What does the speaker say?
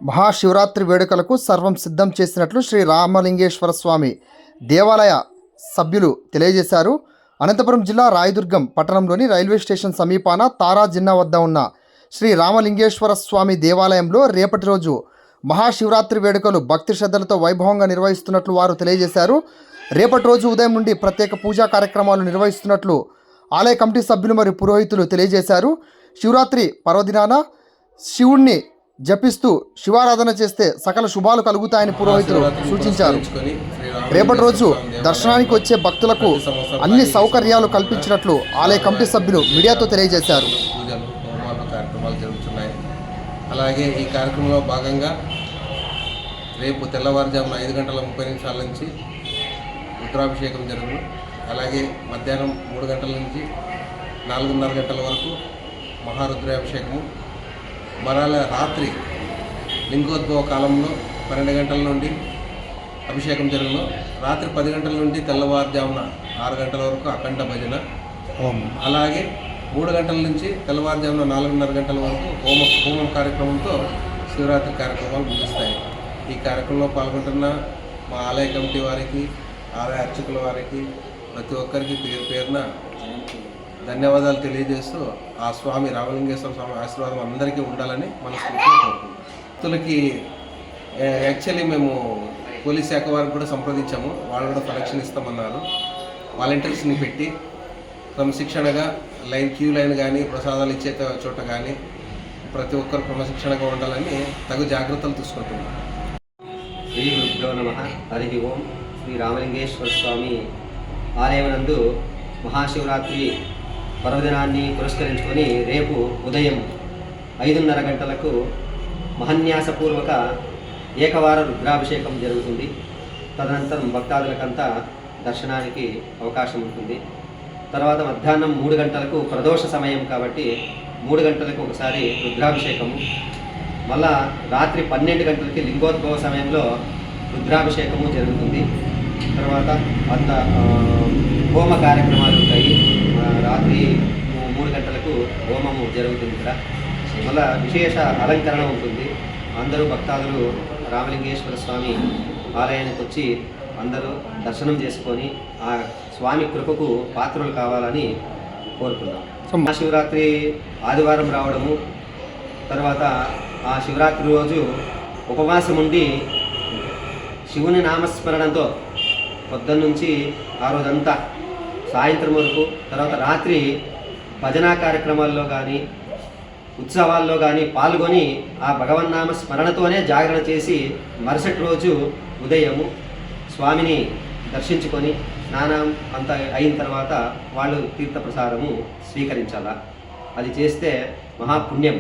మహాశివరాత్రి వేడుకలకు సర్వం సిద్ధం చేసినట్లు శ్రీ రామలింగేశ్వర స్వామి దేవాలయ సభ్యులు తెలియజేశారు. అనంతపురం జిల్లా రాయదుర్గం పట్టణంలోని రైల్వే స్టేషన్ సమీపాన తారా జిన్నా వద్ద ఉన్న శ్రీ రామలింగేశ్వర స్వామి దేవాలయంలో రేపటి రోజు మహాశివరాత్రి వేడుకలు భక్తి శ్రద్ధలతో వైభవంగా నిర్వహిస్తున్నట్లు వారు తెలియజేశారు. రేపటి రోజు ఉదయం నుండి ప్రత్యేక పూజా కార్యక్రమాలు నిర్వహిస్తున్నట్లు ఆలయ కమిటీ సభ్యులు మరియు పురోహితులు తెలియజేశారు. శివరాత్రి పర్వదినాన శివుణ్ణి జపిస్తూ శివారాధన చేస్తే సకల శుభాలు కలుగుతాయని పురోహితులు సూచించారు. రేపటి రోజు దర్శనానికి వచ్చే భక్తులకు అన్ని సౌకర్యాలు కల్పించినట్లు ఆలయ కమిటీ సభ్యులు మీడియాతో తెలియజేశారు. పూజలు హోమాలు కార్యక్రమాలు జరుగుతున్నాయి. అలాగే ఈ కార్యక్రమంలో భాగంగా రేపు తెల్లవారుజామున 5:30 నుంచి రుద్రాభిషేకం జరుగును. అలాగే మధ్యాహ్నం 3 గంటల నుంచి 4:30 గంటల వరకు మహారుద్రాభిషేకము. మరల రాత్రి లింగోద్భవ కాలంలో 12 గంటల నుండి అభిషేకం జరుగును. రాత్రి 10 గంటల నుండి తెల్లవారుజామున 6 గంటల వరకు అఖండ భజన. అలాగే 3 గంటల నుంచి తెల్లవారుజామున 4:30 గంటల వరకు హోమం కార్యక్రమంతో శివరాత్రి కార్యక్రమాలు ముగిస్తాయి. ఈ కార్యక్రమంలో పాల్గొంటున్న మా ఆలయ కమిటీ వారికి, ఆలయ అర్చకుల వారికి, ప్రతి ఒక్కరికి పేరు పేరున ధన్యవాదాలు తెలియజేస్తూ ఆ స్వామి రామలింగేశ్వర స్వామి ఆశీర్వాదం అందరికీ ఉండాలని మనస్ఫూర్తిగా కోరుకుంటున్నాం. భక్తులకి యాక్చువల్లీ మేము పోలీస్ శాఖ వారికి కూడా సంప్రదించాము. వాళ్ళు కూడా కనెక్షన్ ఇస్తామన్నారు. వాలంటీర్స్ని పెట్టి క్రమశిక్షణగా క్యూ లైన్ కానీ ప్రసాదాలు ఇచ్చే చోట కానీ ప్రతి ఒక్కరు క్రమశిక్షణగా ఉండాలని తగు జాగ్రత్తలు తీసుకుంటున్నాం. శ్రీ గురుభ్యో నమః. హరి ఓం. శ్రీ రామలింగేశ్వర స్వామి ఆలయమునందు మహాశివరాత్రి పర్వదినాన్ని పురస్కరించుకొని రేపు ఉదయం 5:30 గంటలకు మహన్యాసపూర్వక ఏకవార రుద్రాభిషేకం జరుగుతుంది. తదనంతరం భక్తాదులకంతా దర్శనానికి అవకాశం ఉంటుంది. తర్వాత మధ్యాహ్నం 3 గంటలకు ప్రదోష సమయం కాబట్టి 3 గంటలకు ఒకసారి రుద్రాభిషేకము. మళ్ళా రాత్రి 12 గంటలకి లింగోద్భవ సమయంలో రుద్రాభిషేకము జరుగుతుంది. తర్వాత అంత హోమ కార్యక్రమాలు ఉంటాయి. రాత్రి 3 గంటలకు హోమము జరుగుతుంది. ఇక్కడ మళ్ళా విశేష అలంకరణ ఉంటుంది. అందరూ భక్తాదులు రామలింగేశ్వర స్వామి ఆలయానికి వచ్చి అందరూ దర్శనం చేసుకొని ఆ స్వామి కృపకు పాత్రలు కావాలని కోరుకుందాం. మహాశివరాత్రి ఆదివారం రావడము, తర్వాత ఆ శివరాత్రి రోజు ఉపవాసం ఉండి శివుని నామస్మరణతో పొద్దున్నుంచి ఆ రోజంతా సాయంత్రం వరకు, తర్వాత రాత్రి భజనా కార్యక్రమాల్లో కానీ ఉత్సవాల్లో కానీ పాల్గొని ఆ భగవన్నామ స్మరణతోనే జాగరణ చేసి మరుసటి రోజు ఉదయము స్వామిని దర్శించుకొని స్నానం అంత అయిన తర్వాత వాళ్ళు తీర్థప్రసాదము స్వీకరించాలా. అది చేస్తే మహాపుణ్యం.